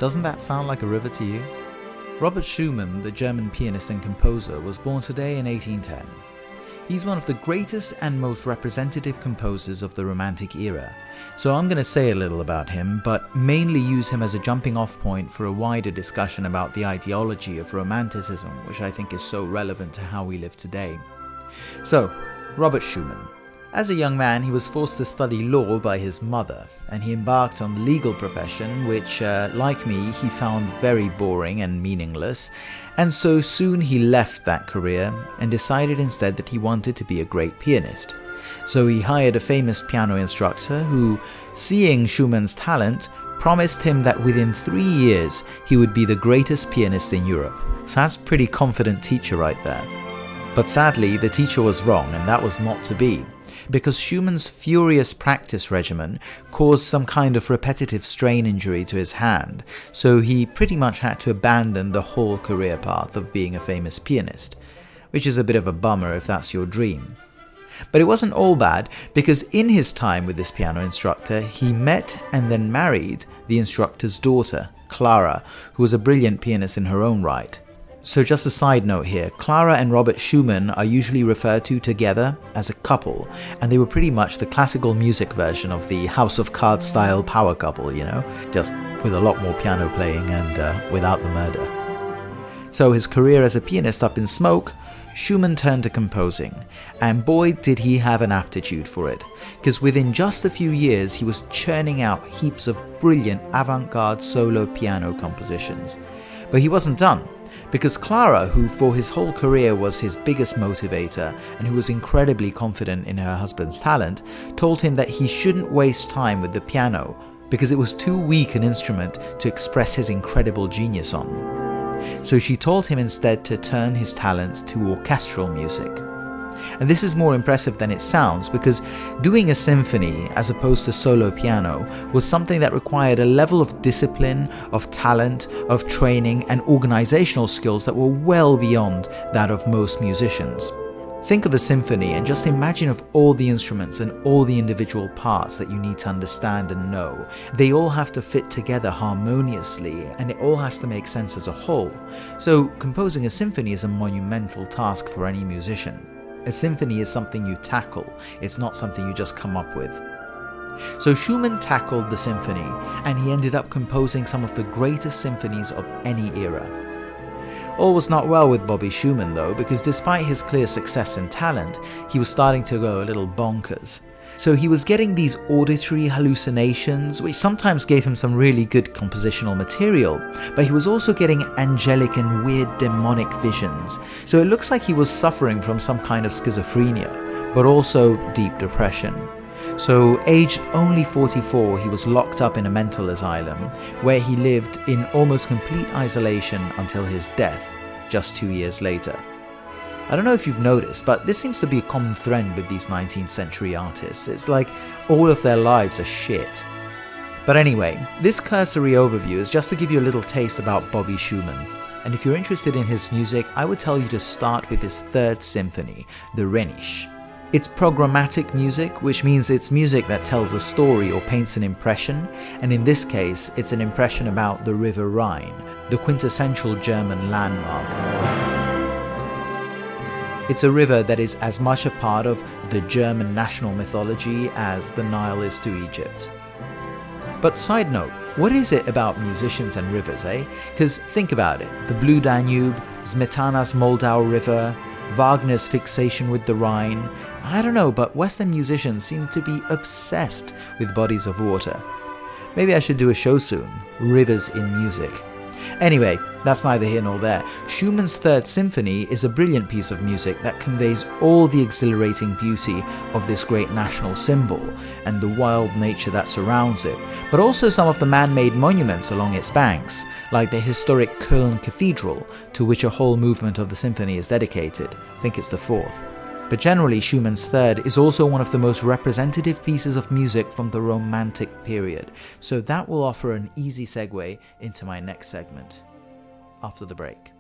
Doesn't that sound like a river to you? Robert Schumann, the German pianist and composer, was born today in 1810. He's one of the greatest and most representative composers of the Romantic era, so I'm going to say a little about him, but mainly use him as a jumping off point for a wider discussion about the ideology of Romanticism, which I think is so relevant to how we live today. So, Robert Schumann. As a young man, he was forced to study law by his mother, and he embarked on the legal profession, which, like me, he found very boring and meaningless, and so soon he left that career and decided instead that he wanted to be a great pianist. So he hired a famous piano instructor who, seeing Schumann's talent, promised him that within 3 years he would be the greatest pianist in Europe. So that's a pretty confident teacher right there. But sadly, the teacher was wrong, and that was not to be, because Schumann's furious practice regimen caused some kind of repetitive strain injury to his hand, so he pretty much had to abandon the whole career path of being a famous pianist, which is a bit of a bummer if that's your dream. But it wasn't all bad, because in his time with this piano instructor, he met and then married the instructor's daughter, Clara, who was a brilliant pianist in her own right. So just a side note here, Clara and Robert Schumann are usually referred to together as a couple, and they were pretty much the classical music version of the House of Cards style power couple, you know, just with a lot more piano playing and without the murder. So his career as a pianist up in smoke, Schumann turned to composing, and boy did he have an aptitude for it, because within just a few years he was churning out heaps of brilliant avant-garde solo piano compositions. But he wasn't done, because Clara, who for his whole career was his biggest motivator and who was incredibly confident in her husband's talent, told him that he shouldn't waste time with the piano because it was too weak an instrument to express his incredible genius on. So she told him instead to turn his talents to orchestral music. And this is more impressive than it sounds, because doing a symphony as opposed to solo piano was something that required a level of discipline, of talent, of training and organizational skills that were well beyond that of most musicians. Think of a symphony and just imagine of all the instruments and all the individual parts that you need to understand and know. They all have to fit together harmoniously, and it all has to make sense as a whole. So composing a symphony is a monumental task for any musician. A symphony is something you tackle, it's not something you just come up with. So Schumann tackled the symphony, and he ended up composing some of the greatest symphonies of any era. All was not well with Bobby Schumann though, because despite his clear success and talent, he was starting to go a little bonkers. So he was getting these auditory hallucinations, which sometimes gave him some really good compositional material, but he was also getting angelic and weird demonic visions. So it looks like he was suffering from some kind of schizophrenia, but also deep depression. So aged only 44, he was locked up in a mental asylum, where he lived in almost complete isolation until his death, just 2 years later. I don't know if you've noticed, but this seems to be a common thread with these 19th century artists. It's like all of their lives are shit. But anyway, this cursory overview is just to give you a little taste about Bobby Schumann. And if you're interested in his music, I would tell you to start with his third symphony, the Rhenish. It's programmatic music, which means it's music that tells a story or paints an impression, and in this case, it's an impression about the River Rhine, the quintessential German landmark. It's a river that is as much a part of the German national mythology as the Nile is to Egypt. But side note, what is it about musicians and rivers, eh? Because think about it, the Blue Danube, Smetana's Moldau River, Wagner's fixation with the Rhine. I don't know, but Western musicians seem to be obsessed with bodies of water. Maybe I should do a show soon, Rivers in Music. Anyway, that's neither here nor there. Schumann's Third Symphony is a brilliant piece of music that conveys all the exhilarating beauty of this great national symbol and the wild nature that surrounds it, but also some of the man-made monuments along its banks, like the historic Köln Cathedral, to which a whole movement of the symphony is dedicated. I think it's the fourth. But generally, Schumann's Third is also one of the most representative pieces of music from the Romantic period, so that will offer an easy segue into my next segment, after the break.